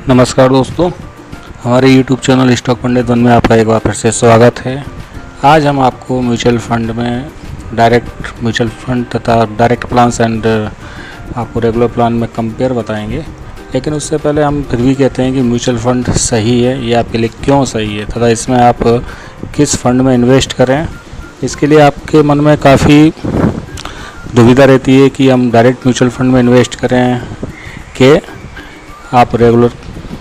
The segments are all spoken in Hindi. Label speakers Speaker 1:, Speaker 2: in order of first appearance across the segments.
Speaker 1: नमस्कार दोस्तों, हमारे YouTube चैनल स्टॉक पंडित वन में आपका एक बार फिर से स्वागत है। आज हम आपको म्यूचुअल फंड में डायरेक्ट म्यूचुअल फंड तथा डायरेक्ट प्लान्स एंड आपको रेगुलर प्लान में कंपेयर बताएंगे। लेकिन उससे पहले हम फिर भी कहते हैं कि म्यूचुअल फंड सही है, ये आपके लिए क्यों सही है तथा इसमें आप किस फंड में इन्वेस्ट करें। इसके लिए आपके मन में काफ़ी दुविधा रहती है कि हम डायरेक्ट म्यूचुअल फंड में इन्वेस्ट करें कि आप रेगुलर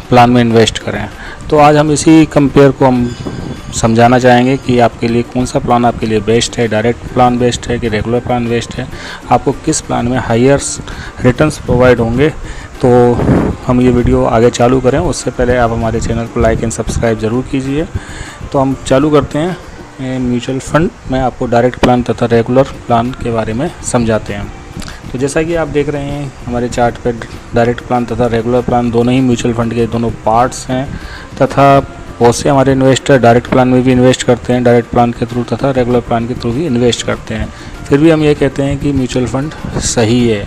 Speaker 1: प्लान में इन्वेस्ट करें। तो आज हम इसी कंपेयर को हम समझाना चाहेंगे कि आपके लिए कौन सा प्लान आपके लिए बेस्ट है, डायरेक्ट प्लान बेस्ट है कि रेगुलर प्लान बेस्ट है, आपको किस प्लान में हायर रिटर्न्स प्रोवाइड होंगे। तो हम ये वीडियो आगे चालू करें उससे पहले आप हमारे चैनल को लाइक एंड सब्सक्राइब ज़रूर कीजिए। तो हम चालू करते हैं। म्यूचुअल फंड में आपको डायरेक्ट प्लान तथा रेगुलर प्लान के बारे में समझाते हैं। तो जैसा कि आप देख रहे हैं हमारे चार्ट पे, डायरेक्ट प्लान तथा रेगुलर प्लान दोनों ही म्यूचुअल फंड के दोनों पार्ट्स हैं तथा बहुत से हमारे इन्वेस्टर डायरेक्ट प्लान में भी इन्वेस्ट करते हैं, डायरेक्ट प्लान के थ्रू तथा रेगुलर प्लान के थ्रू भी इन्वेस्ट करते हैं। फिर भी हम ये कहते हैं कि म्यूचुअल फंड सही है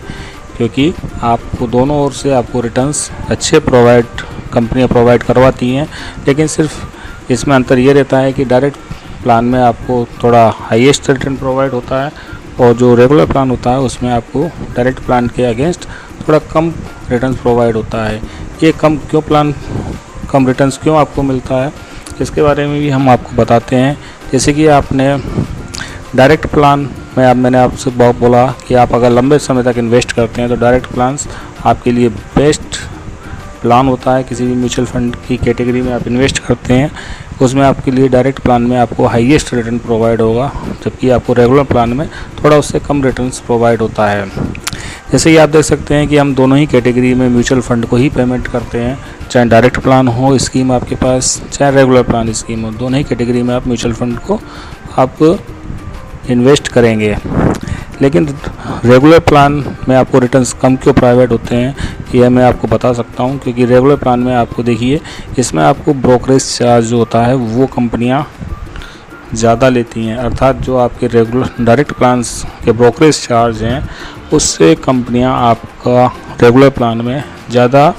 Speaker 1: क्योंकि आपको दोनों ओर से आपको रिटर्न्स अच्छे कंपनियाँ प्रोवाइड करवाती हैं। लेकिन सिर्फ इसमें अंतर ये रहता है कि डायरेक्ट प्लान में आपको थोड़ा हाईएस्ट रिटर्न प्रोवाइड होता है और जो रेगुलर प्लान होता है उसमें आपको डायरेक्ट प्लान के अगेंस्ट थोड़ा कम रिटर्न प्रोवाइड होता है। ये कम रिटर्न्स क्यों आपको मिलता है, इसके बारे में भी हम आपको बताते हैं। जैसे कि आपने डायरेक्ट प्लान में मैंने आपसे बोला कि आप अगर लंबे समय तक इन्वेस्ट करते हैं तो डायरेक्ट प्लान्स आपके लिए बेस्ट प्लान होता है। किसी भी म्यूचुअल फंड की कैटेगरी में आप इन्वेस्ट करते हैं उसमें आपके लिए डायरेक्ट प्लान में आपको हाईएस्ट रिटर्न प्रोवाइड होगा, जबकि आपको रेगुलर प्लान में थोड़ा उससे कम रिटर्न्स प्रोवाइड होता है। जैसे कि आप देख सकते हैं कि हम दोनों ही कैटेगरी में म्यूचुअल फंड को ही पेमेंट करते हैं, चाहे डायरेक्ट प्लान हो स्कीम आपके पास, चाहे रेगुलर प्लान स्कीम हो, दोनों ही कैटेगरी में आप म्यूचुअल फंड को आप इन्वेस्ट करेंगे। लेकिन रेगुलर प्लान में आपको रिटर्न्स कम क्यों प्रोवाइड होते हैं ये मैं आपको बता सकता हूं, क्योंकि रेगुलर प्लान में आपको देखिए इसमें आपको ब्रोकरेज चार्ज जो होता है वो कंपनियां ज़्यादा लेती हैं। अर्थात जो आपके रेगुलर डायरेक्ट प्लान्स के ब्रोकरेज चार्ज हैं उससे कंपनियां आपका रेगुलर प्लान में ज़्यादा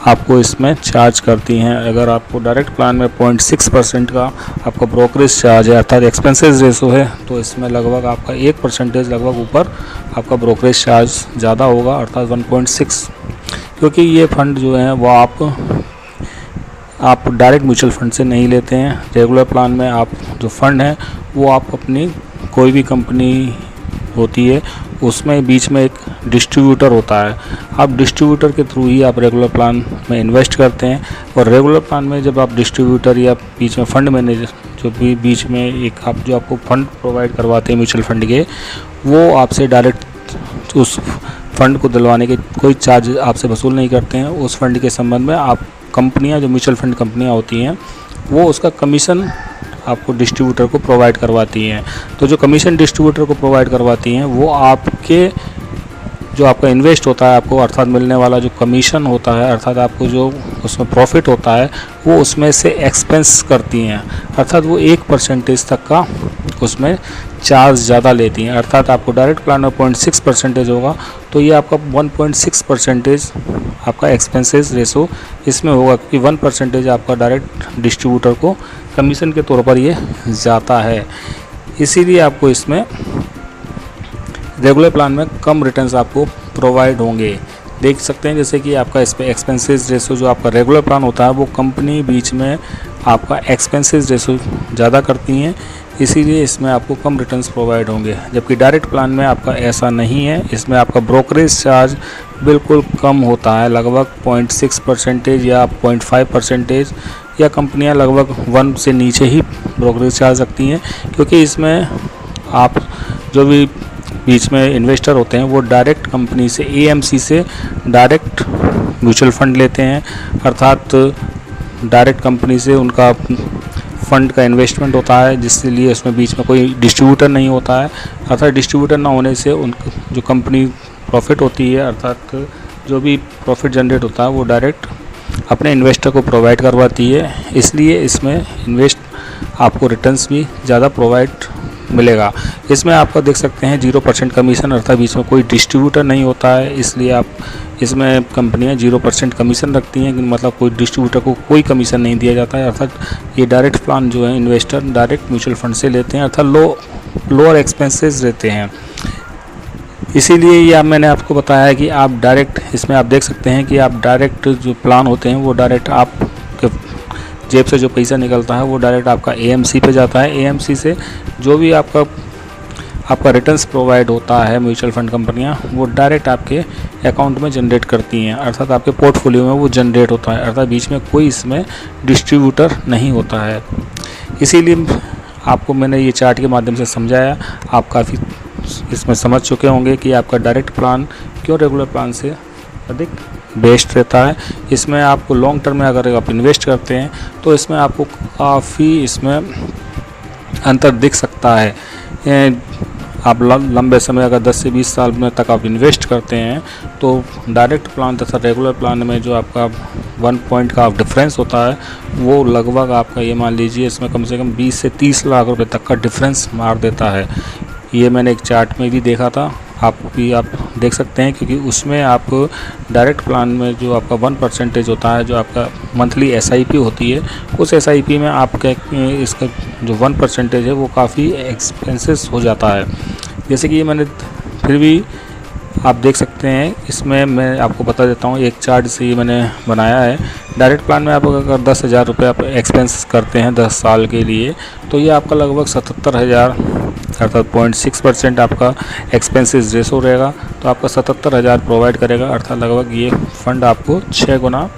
Speaker 1: आपको इसमें चार्ज करती हैं। अगर आपको डायरेक्ट प्लान में 0.6% का आपका ब्रोकरेज चार्ज है अर्थात एक्सपेंसेस रेशो है, तो इसमें लगभग आपका 1% लगभग ऊपर आपका ब्रोकरेज चार्ज ज़्यादा होगा अर्थात 1.6, क्योंकि ये फंड जो है वो आप डायरेक्ट म्यूचुअल फंड से नहीं लेते हैं। रेगुलर प्लान में आप जो फंड है वो आप अपनी कोई भी कंपनी होती है उसमें बीच में एक डिस्ट्रीब्यूटर होता है, आप डिस्ट्रीब्यूटर के थ्रू ही आप रेगुलर प्लान में इन्वेस्ट करते हैं। और रेगुलर प्लान में जब आप डिस्ट्रीब्यूटर या बीच में फंड मैनेजर जो भी बीच में एक जो आपको फंड प्रोवाइड करवाते हैं म्यूचुअल फंड के, वो आपसे डायरेक्ट उस फंड को दिलवाने के कोई चार्ज आपसे वसूल नहीं करते हैं। उस फंड के संबंध में आप कंपनियां जो म्यूचुअल फंड कंपनियां होती हैं वो उसका कमीशन आपको डिस्ट्रीब्यूटर को प्रोवाइड करवाती हैं। तो जो कमीशन डिस्ट्रीब्यूटर को प्रोवाइड करवाती हैं वो आपके जो आपका इन्वेस्ट होता है आपको अर्थात मिलने वाला जो कमीशन होता है अर्थात आपको जो उसमें प्रॉफिट होता है वो उसमें से एक्सपेंस करती हैं, अर्थात वो 1% तक का उसमें चार्ज ज़्यादा लेती हैं। अर्थात आपको डायरेक्ट प्लान में 0.6% होगा तो ये आपका 1.6% आपका एक्सपेंसेस रेशो इसमें होगा, क्योंकि 1% आपका डायरेक्ट डिस्ट्रीब्यूटर को कमीशन के तौर पर ये जाता है। इसीलिए आपको इसमें रेगुलर प्लान में कम रिटर्न्स आपको प्रोवाइड होंगे। देख सकते हैं जैसे कि आपका इस पर एक्सपेंसेस रेशो जो आपका रेगुलर प्लान होता है वो कंपनी बीच में आपका एक्सपेंसेस रेशो ज़्यादा करती हैं, इसीलिए इसमें आपको कम रिटर्न्स प्रोवाइड होंगे। जबकि डायरेक्ट प्लान में आपका ऐसा नहीं है, इसमें आपका ब्रोकरेज चार्ज बिल्कुल कम होता है, लगभग 0.6% या 0.5%, या कंपनियां लगभग 1 से नीचे ही ब्रोकरेज चार्ज रखती हैं, क्योंकि इसमें आप जो भी बीच में इन्वेस्टर होते हैं वो डायरेक्ट कंपनी से एएमसी से डायरेक्ट म्यूचुअल फंड लेते हैं, अर्थात डायरेक्ट कंपनी से उनका फंड का इन्वेस्टमेंट होता है, जिसके लिए उसमें बीच में कोई डिस्ट्रीब्यूटर नहीं होता है। अर्थात डिस्ट्रीब्यूटर ना होने से उन जो कंपनी प्रॉफिट होती है अर्थात जो भी प्रॉफिट जनरेट होता है वो डायरेक्ट अपने इन्वेस्टर को प्रोवाइड करवाती है, इसलिए इसमें आपको रिटर्न्स भी ज़्यादा प्रोवाइड मिलेगा। इसमें आपको देख सकते हैं 0% कमीशन, अर्थात बीच में कोई डिस्ट्रीब्यूटर नहीं होता है, इसलिए आप इसमें कंपनियां 0% कमीशन रखती हैं, मतलब कोई डिस्ट्रीब्यूटर को कोई कमीशन नहीं दिया जाता है। अर्थात ये डायरेक्ट प्लान जो है इन्वेस्टर डायरेक्ट म्यूचुअल फंड से लेते हैं, अर्थात लोअर एक्सपेंसेस रहते हैं। इसीलिए ये मैंने आपको बताया है कि आप डायरेक्ट इसमें आप देख सकते हैं कि आप डायरेक्ट जो प्लान होते हैं वो डायरेक्ट आपके जेब से जो पैसा निकलता है वो डायरेक्ट आपका एएमसी पे जाता है। एएमसी से जो भी आपका रिटर्न्स प्रोवाइड होता है म्यूचुअल फंड कंपनियां वो डायरेक्ट आपके अकाउंट में जनरेट करती हैं, अर्थात आपके पोर्टफोलियो में वो जनरेट होता है, अर्थात बीच में कोई इसमें डिस्ट्रीब्यूटर नहीं होता है। इसीलिए आपको मैंने ये चार्ट के माध्यम से समझाया, आप काफ़ी इसमें समझ चुके होंगे कि आपका डायरेक्ट प्लान क्यों रेगुलर प्लान से अधिक बेस्ट रहता है। इसमें आपको लॉन्ग टर्म में अगर आप इन्वेस्ट करते हैं तो इसमें आपको काफ़ी इसमें अंतर दिख सकता है। आप लंबे समय अगर 10 से 20 साल में तक आप इन्वेस्ट करते हैं तो डायरेक्ट प्लान तथा रेगुलर प्लान में जो आपका 1 पॉइंट का डिफरेंस होता है वो लगभग आपका ये मान लीजिए इसमें कम से कम 20 से 30 लाख रुपए तक का डिफरेंस मार देता है। ये मैंने एक चार्ट में भी देखा था, आप देख सकते हैं, क्योंकि उसमें आप डायरेक्ट प्लान में जो आपका 1% होता है, जो आपका मंथली SIP होती है, उस SIP में आपका इसका जो 1% है वो काफ़ी एक्सपेंसेस हो जाता है। जैसे कि ये मैंने फिर भी आप देख सकते हैं, इसमें मैं आपको बता देता हूँ, एक चार्ट से ये मैंने बनाया है। डायरेक्ट प्लान में आप अगर 10,000 रुपये आप एक्सपेंस करते हैं 10 साल के लिए तो ये आपका लगभग 77,000 अर्थात 0.6% आपका एक्सपेंसेस रेशो रहेगा, तो आपका 77,000 प्रोवाइड करेगा, अर्थात लगभग ये फंड आपको 6 गुना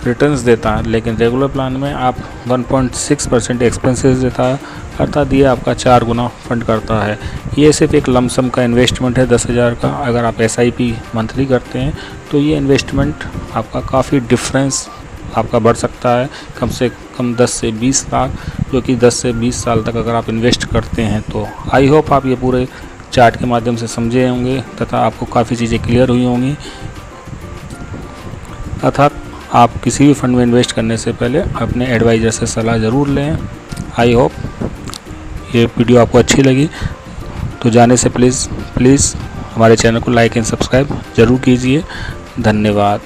Speaker 1: रिटर्न्स देता है। लेकिन रेगुलर प्लान में आप 1.6% एक्सपेंसेस देता है, अर्थात ये आपका 4 गुना फंड करता है। ये सिर्फ एक लमसम का इन्वेस्टमेंट है 10,000 का। अगर आप SIP मंथली करते हैं तो ये इन्वेस्टमेंट आपका काफ़ी डिफरेंस आपका बढ़ सकता है, कम से कम 10 से 20 लाख, जो कि 10 से 20 साल तक अगर आप इन्वेस्ट करते हैं तो आई होप आप ये पूरे चार्ट के माध्यम से समझे होंगे तथा आपको काफ़ी चीज़ें क्लियर हुई होंगी। अर्थात आप किसी भी फंड में इन्वेस्ट करने से पहले अपने एडवाइज़र से सलाह ज़रूर लें। आई होप ये वीडियो आपको अच्छी लगी, तो जाने से प्लीज़ हमारे चैनल को लाइक एंड सब्सक्राइब ज़रूर कीजिए। धन्यवाद।